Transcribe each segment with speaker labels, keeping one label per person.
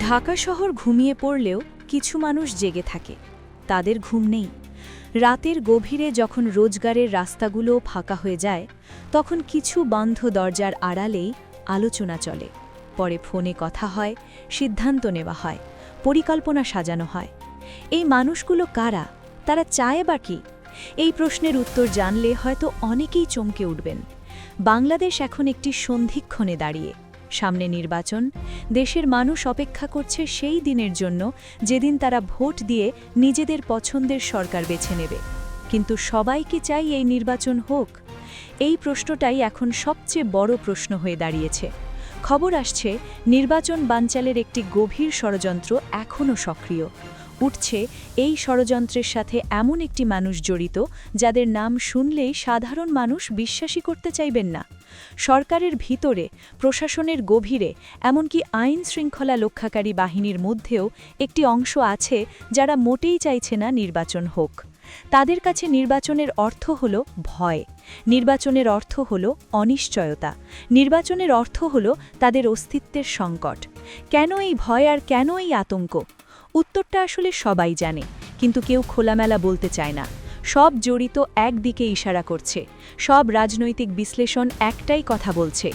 Speaker 1: ঢাকা শহর ঘুমিয়ে পড়লেও কিছু মানুষ জেগে থাকে। তাদের ঘুম নেই। রাতের গভীরে যখন রোজগারের রাস্তাগুলো ফাঁকা হয়ে যায়, তখন কিছু বন্ধ দরজার আড়ালেই আলোচনা চলে। পরে ফোনে কথা হয়, সিদ্ধান্ত নেওয়া হয়, পরিকল্পনা সাজানো হয়। এই মানুষগুলো কারা? তারা চায় বা কি? এই প্রশ্নের উত্তর জানলে হয়তো অনেকেই চমকে উঠবেন। বাংলাদেশ এখন একটি সন্ধিক্ষণে দাঁড়িয়ে। সামনে নির্বাচন। দেশের মানুষ অপেক্ষা করছে সেই দিনের জন্য যেদিন তারা ভোট দিয়ে নিজেদের পছন্দের সরকার বেছে নেবে। কিন্তু সবাই কি চাই এই নির্বাচন হোক? এই প্রশ্নটাই এখন সবচেয়ে বড় প্রশ্ন হয়ে দাঁড়িয়েছে। খবর আসছে, নির্বাচন বানচালের একটি গভীর ষড়যন্ত্র এখনও সক্রিয়। উঠছে এই ষড়যন্ত্রের সাথে এমন একটি মানুষ জড়িত, যাদের নাম শুনলেই সাধারণ মানুষ বিশ্বাসই করতে চাইবেন না। সরকারের ভিতরে, প্রশাসনের গভীরে, এমনকি আইন শৃঙ্খলা রক্ষাকারী বাহিনীর মধ্যেও একটি অংশ আছে যারা মোটেই চাইছে না নির্বাচন হোক। তাদের কাছে নির্বাচনের অর্থ হল ভয়, নির্বাচনের অর্থ হল অনিশ্চয়তা, নির্বাচনের অর্থ হল তাদের অস্তিত্বের সংকট। কেন এই ভয় আর কেন এই আতঙ্ক? উত্তরটা আসলে সবাই জানে, কিন্তু কেউ খোলামেলা বলতে চায় না। সব জড়িত একদিকে ইশারা করছে, সব রাজনৈতিক বিশ্লেষণ একটাই কথা বলছে: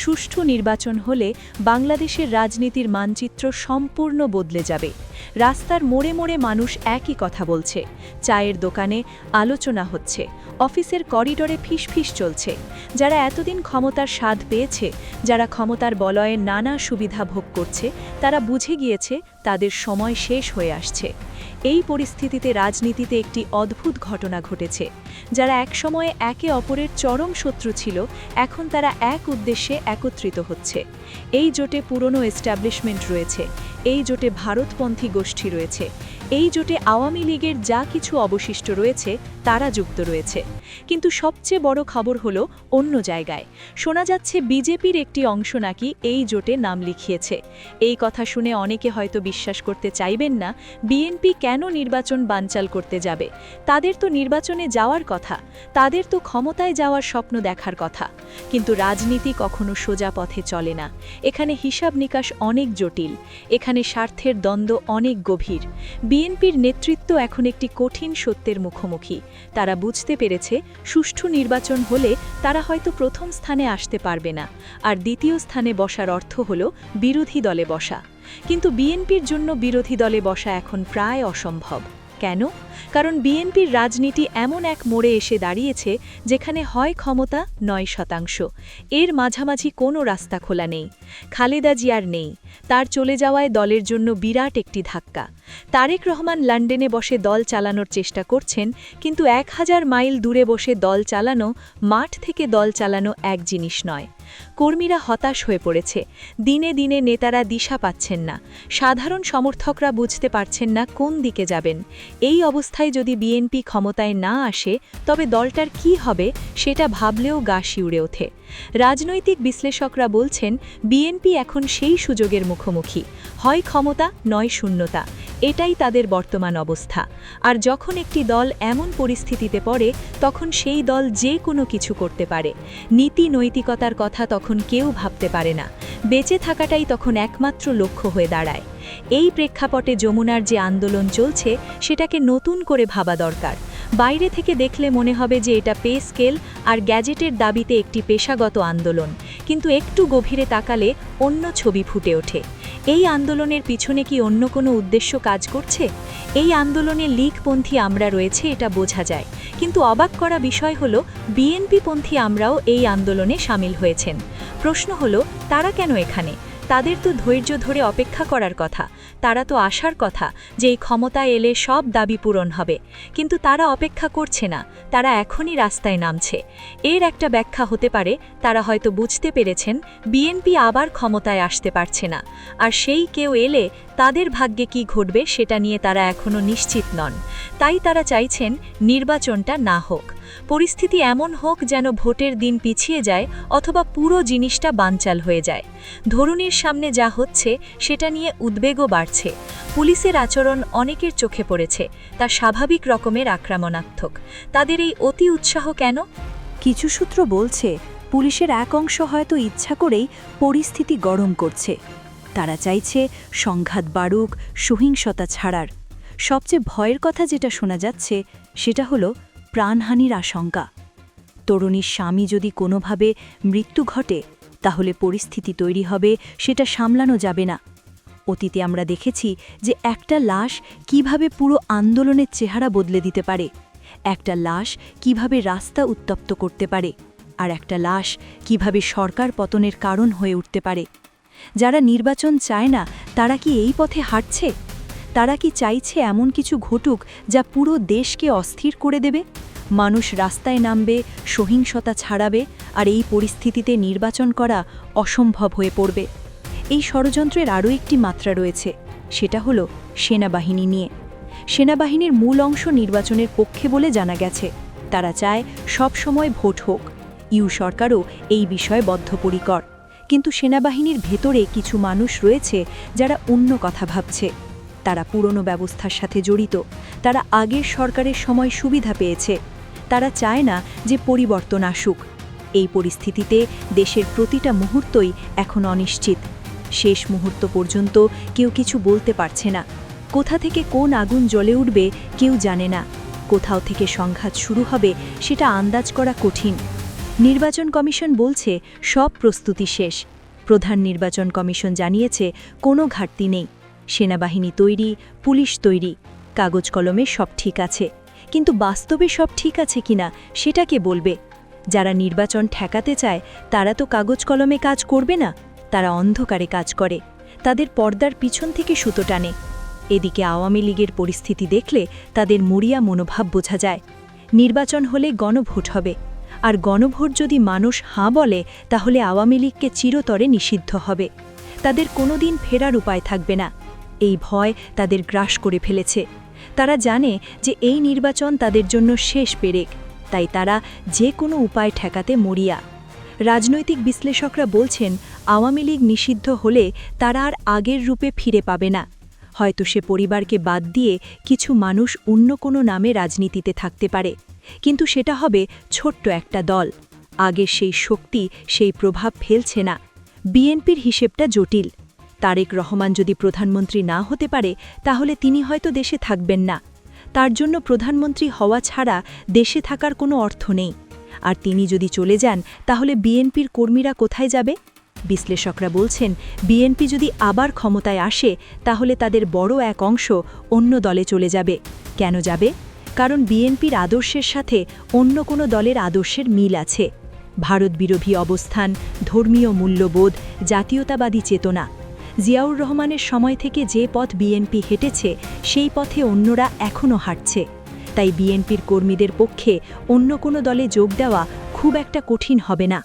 Speaker 1: সুষ্ঠু নির্বাচন হলে বাংলাদেশের রাজনীতির মানচিত্র সম্পূর্ণ বদলে যাবে। রাস্তার মোড়ে মোড়ে মানুষ একই কথা বলছে, চায়ের দোকানে আলোচনা হচ্ছে, অফিসের করিডোরে ফিসফিস চলছে। যারা এতদিন ক্ষমতার স্বাদ পেয়েছে, যারা ক্ষমতার বলয়ে নানা সুবিধা ভোগ করছে, তারা বুঝে গিয়েছে তাদের সময় শেষ হয়ে আসছে। এই পরিস্থিতিতে রাজনীতিতে একটি অদ্ভুত ঘটনা ঘটেছে। যারা একসময়ে একে অপরের চরম শত্রু ছিল, এখন তারা এক উদ্দেশ্যে একত্রিত হচ্ছে। এই জোটে পুরনো এস্টাবলিশমেন্ট রয়েছে, এই জোটে ভারতপন্থী গোষ্ঠী রয়েছে, এই জোটে আওয়ামী লীগের যা কিছু অবশিষ্ট রয়েছে তারা যুক্ত রয়েছে। কিন্তু সবচেয়ে বড় খবর হলো অন্য জায়গায়। শোনা যাচ্ছে বিজেপির একটি অংশ নাকি এই জোটে নাম লিখিয়েছে। এই কথা শুনে অনেকে হয়তো বিশ্বাস করতে চাইবেন না। বিএনপি কেন নির্বাচন বানচাল করতে যাবে? তাদের তো নির্বাচনে যাওয়ার কথা, তাদের তো ক্ষমতায় যাওয়ার স্বপ্ন দেখার কথা। কিন্তু রাজনীতি কখনো সোজা পথে চলে না। এখানে হিসাব নিকাশ অনেক জটিল, এখানে স্বার্থের দ্বন্দ্ব অনেক গভীর। বিএনপির নেতৃত্ব এখন একটি কঠিন সত্যের মুখোমুখি। তারা বুঝতে পেরেছে, সুষ্ঠু নির্বাচন হলে তারা হয়তো প্রথম স্থানে আসতে পারবে না, আর দ্বিতীয় স্থানে বসার অর্থ হল বিরোধী দলে বসা। কিন্তু বিএনপির জন্য বিরোধী দলে বসা এখন প্রায় অসম্ভব। কেন? কারণ বিএনপির রাজনীতি এমন এক মোড়ে এসে দাঁড়িয়েছে যেখানে হয় ক্ষমতা নয় শতাংশ। এর মাঝামাঝি কোনো রাস্তা খোলা নেই। খালেদা জিয়ার নেই, তার চলে যাওয়ায় দলের জন্য বিরাট একটি ধাক্কা। তারেক রহমান লন্ডনে বসে দল চালানোর চেষ্টা করছেন, কিন্তু 1000 মাইল দূরে বসে দল চালানো, মাঠ থেকে দল চালানো এক জিনিস নয়। কর্মীরা হতাশ হয়ে পড়েছে, দিনে দিনে নেতারা দিশা পাচ্ছেন না, সাধারণ সমর্থকরা বুঝতে পারছেন না কোন দিকে যাবেন। এই অবস্থায় যদি বিএনপি ক্ষমতায় না আসে, তবে দলটার কি হবে সেটা ভাবলেও গা শিউরে ওঠে। রাজনৈতিক বিশ্লেষকরা বলছেন, বিএনপি এখন সেই সুযোগের মুখোমুখি, হয় ক্ষমতা নয় শূন্যতা। এটাই তাদের বর্তমান অবস্থা। আর যখন একটি দল এমন পরিস্থিতিতে পড়ে, তখন সেই দল যে কোনো কিছু করতে পারে। নীতি নৈতিকতার কথা তখন কেউ ভাবতে পারে না। বেঁচে থাকাটাই তখন একমাত্র লক্ষ্য হয়ে দাঁড়ায়। এই প্রেক্ষাপটে যমুনার যে আন্দোলন চলছে, সেটাকে নতুন করে ভাবা দরকার। বাইরে থেকে দেখলে মনে হবে যে এটা পে স্কেল আর গ্যাজেটের দাবিতে একটি পেশাগত আন্দোলন, কিন্তু একটু গভীরে তাকালে অন্য ছবি ফুটে ওঠে। এই আন্দোলনের পিছনে কি অন্য কোনো উদ্দেশ্য কাজ করছে? এই আন্দোলনে লীগপন্থী আমরা রয়েছে এটা বোঝা যায়, কিন্তু অবাক করা বিষয় হলো বিএনপিপন্থী আমরাও এই আন্দোলনে সামিল হয়েছেন। প্রশ্ন হলো, তারা কেন এখানে? তাদের তো ধৈর্য ধরে অপেক্ষা করার কথা, তারা তো আসার কথা যে এই ক্ষমতায় এলে সব দাবি পূরণ হবে। কিন্তু তারা অপেক্ষা করছে না, তারা এখনই রাস্তায় নামছে। এর একটা ব্যাখ্যা হতে পারে, তারা হয়তো বুঝতে পেরেছেন বিএনপি আবার ক্ষমতায় আসতে পারছে না, আর সেই কেউ এলে তাদের ভাগ্যে কি ঘটবে সেটা নিয়ে তারা এখনও নিশ্চিত নন। তাই তারা চাইছেন নির্বাচনটা না হোক, পরিস্থিতি এমন হোক যেন ভোটের দিন পিছিয়ে যায় অথবা পুরো জিনিসটা বানচাল হয়ে যায়। ধরুনির সামনে যা হচ্ছে সেটা নিয়ে উদ্বেগও বাড়ছে। পুলিশের আচরণ অনেকের চোখে পড়েছে, তা স্বাভাবিক রকমের আক্রমণাত্মক। তাদের এই অতি উৎসাহ কেন?
Speaker 2: কিছু সূত্র বলছে, পুলিশের এক অংশ হয়তো ইচ্ছা করেই পরিস্থিতি গরম করছে।
Speaker 1: তারা চাইছে সংঘাত বাড়ুক, সহিংসতা ছাড়ার। সবচেয়ে ভয়ের কথা যেটা শোনা যাচ্ছে সেটা হলো প্রাণহানির আশঙ্কা। তরুণীর স্বামী যদি কোনোভাবে মৃত্যু ঘটে তাহলে পরিস্থিতি তৈরি হবে সেটা সামলানো যাবে না। অতীতে আমরা দেখেছি যে একটা লাশ কিভাবে পুরো আন্দোলনের চেহারা বদলে দিতে পারে, একটা লাশ কিভাবে রাস্তা উত্তপ্ত করতে পারে, আর একটা লাশ কিভাবে সরকার পতনের কারণ হয়ে উঠতে পারে। যারা নির্বাচন চায় না তারা কি এই পথে হাঁটছে? তারা কি চাইছে এমন কিছু ঘটুক যা পুরো দেশকে অস্থির করে দেবে? মানুষ রাস্তায় নামবে, সহিংসতা ছাড়াবে, আর এই পরিস্থিতিতে নির্বাচন করা অসম্ভব হয়ে পড়বে। এই ষড়যন্ত্রের আরও একটি মাত্রা রয়েছে, সেটা হলো সেনাবাহিনী নিয়ে। সেনাবাহিনীর মূল অংশ নির্বাচনের পক্ষে বলে জানা গেছে। তারা চায় সব সময় ভোট হোক। ইউ সরকারও এই বিষয়ে বদ্ধপরিকর। কিন্তু সেনাবাহিনীর ভেতরে কিছু মানুষ রয়েছে যারা অন্য কথা ভাবছে। তারা পুরনো ব্যবস্থার সাথে জড়িত, তারা আগের সরকারের সময় সুবিধা পেয়েছে। তারা চায় না যে পরিবর্তন আসুক। এই পরিস্থিতিতে দেশের প্রতিটা মুহূর্তই এখন অনিশ্চিত। শেষ মুহূর্ত পর্যন্ত কেউ কিছু বলতে পারছে না। কোথা থেকে কোন আগুন জ্বলে উঠবে কেউ জানে না। কোথাও থেকে সংঘাত শুরু হবে সেটা আন্দাজ করা কঠিন। নির্বাচন কমিশন বলছে সব প্রস্তুতি শেষ। প্রধান নির্বাচন কমিশন জানিয়েছে কোনো ঘাটতি নেই। সেনাবাহিনী তৈরি, পুলিশ তৈরি, কাগজ কলমে সব ঠিক আছে। কিন্তু বাস্তবে সব ঠিক আছে কিনা সেটা কে বলবে? যারা নির্বাচন ঠেকাতে চায় তারা তো কাগজ কলমে কাজ করবে না, তারা অন্ধকারে কাজ করে, তাদের পর্দার পিছন থেকে সুতো টানে। এদিকে আওয়ামী লীগের পরিস্থিতি দেখলে তাদের মরিয়া মনোভাব বোঝা যায়। নির্বাচন হলে গণভোট হবে, আর গণভোট যদি মানুষ হাঁ বলে তাহলে আওয়ামী লীগকে চিরতরে নিষিদ্ধ হবে। তাদের কোনোদিন ফেরার উপায় থাকবে না। এই ভয় তাদের গ্রাস করে ফেলেছে। তারা জানে যে এই নির্বাচন তাদের জন্য শেষ পেরেক, তাই তারা যে কোনো উপায় ঠেকাতে মরিয়া। রাজনৈতিক বিশ্লেষকরা বলছেন আওয়ামী লীগ নিষিদ্ধ হলে তারা আর আগের রূপে ফিরে পাবে না। হয়তো সে পরিবারকে বাদ দিয়ে কিছু মানুষ অন্য কোনো নামে রাজনীতিতে থাকতে পারে, কিন্তু সেটা হবে ছোট্ট একটা দল। আগের সেই শক্তি, সেই প্রভাব ফেলছে না। বিএনপির হিসেবটা জটিল। তারেক রহমান যদি প্রধানমন্ত্রী না হতে পারে তাহলে তিনি হয়তো দেশে থাকবেন না। তার জন্য প্রধানমন্ত্রী হওয়া ছাড়া দেশে থাকার কোনো অর্থ নেই। আর তিনি যদি চলে যান তাহলে বিএনপির কর্মীরা কোথায় যাবে? বিশ্লেষকরা বলছেন বিএনপি যদি আবার ক্ষমতায় আসে তাহলে তাদের বড় এক অংশ অন্য দলে চলে যাবে। কেন যাবে? কারণ বিএনপির আদর্শের সাথে অন্য কোনো দলের আদর্শের মিল আছে। ভারত বিরোধী অবস্থান, ধর্মীয় মূল্যবোধ, জাতীয়তাবাদী চেতনা। জিয়াউর রহমানের সময় থেকে যে পথ বিএনপি হেঁটেছে সেই পথে অন্যরা এখনও হাঁটছে। তাই বিএনপির কর্মীদের পক্ষে অন্য কোনো দলে যোগ দেওয়া খুব একটা কঠিন হবে না।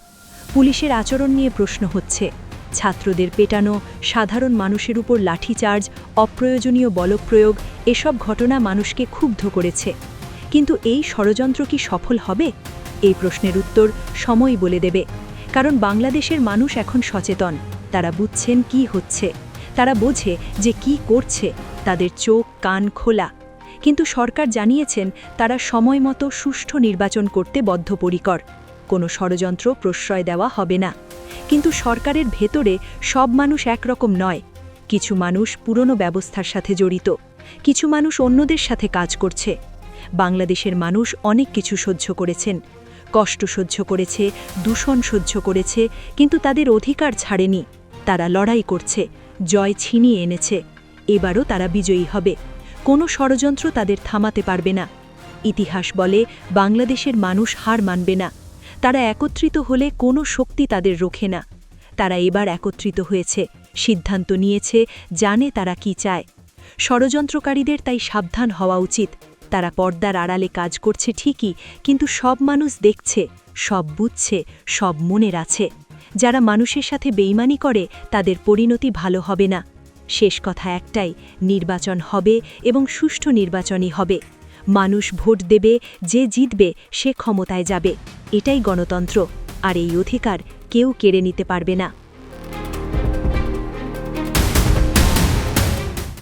Speaker 1: পুলিশের আচরণ নিয়ে প্রশ্ন হচ্ছে। ছাত্রদের পেটানো, সাধারণ মানুষের উপর লাঠিচার্জ, অপ্রয়োজনীয় বলপ্রয়োগ, এসব ঘটনা মানুষকে ক্ষুব্ধ করেছে। কিন্তু এই ষড়যন্ত্র কি সফল হবে? এই প্রশ্নের উত্তর সময় বলে দেবে। কারণ বাংলাদেশের মানুষ এখন সচেতন। তারা বুঝছেন কি হচ্ছে, তারা বোঝে যে কি করছে, তাদের চোখ কান খোলা। কিন্তু সরকার জানিয়েছেন তারা সময় মতো সুষ্ঠু নির্বাচন করতে বদ্ধপরিকর। কোনো ষড়যন্ত্র প্রশ্রয় দেওয়া হবে না। কিন্তু সরকারের ভেতরে সব মানুষ একরকম নয়। কিছু মানুষ পুরনো ব্যবস্থার সাথে জড়িত, কিছু মানুষ অন্যদের সাথে কাজ করছে। বাংলাদেশের মানুষ অনেক কিছু সহ্য করেছেন, কষ্ট সহ্য করেছে, দূষণ সহ্য করেছে, কিন্তু তাদের অধিকার ছাড়েনি। তারা লড়াই করছে, জয় ছিনিয়ে এনেছে। এবারও তারা বিজয়ী হবে। কোনো ষড়যন্ত্র তাদের থামাতে পারবে না। ইতিহাস বলে বাংলাদেশের মানুষ হার মানবে না। তারা একত্রিত হলে কোনো শক্তি তাদের রোখে না। তারা এবার একত্রিত হয়েছে, সিদ্ধান্ত নিয়েছে, জানে তারা কি চায়। ষড়যন্ত্রকারীদের তাই সাবধান হওয়া উচিত। তারা পর্দার আড়ালে কাজ করছে ঠিকই, কিন্তু সব মানুষ দেখছে, সব বুঝছে, সব মনের আছে। যারা মানুষের সাথে বেইমানি করে তাদের পরিণতি ভালো হবে না। শেষ কথা একটাই, নির্বাচন হবে এবং সুষ্ঠু নির্বাচনই হবে। মানুষ ভোট দেবে, যে জিতবে সে ক্ষমতায় যাবে। এটাই গণতন্ত্র, আর এই অধিকার কেউ কেড়ে নিতে পারবে না।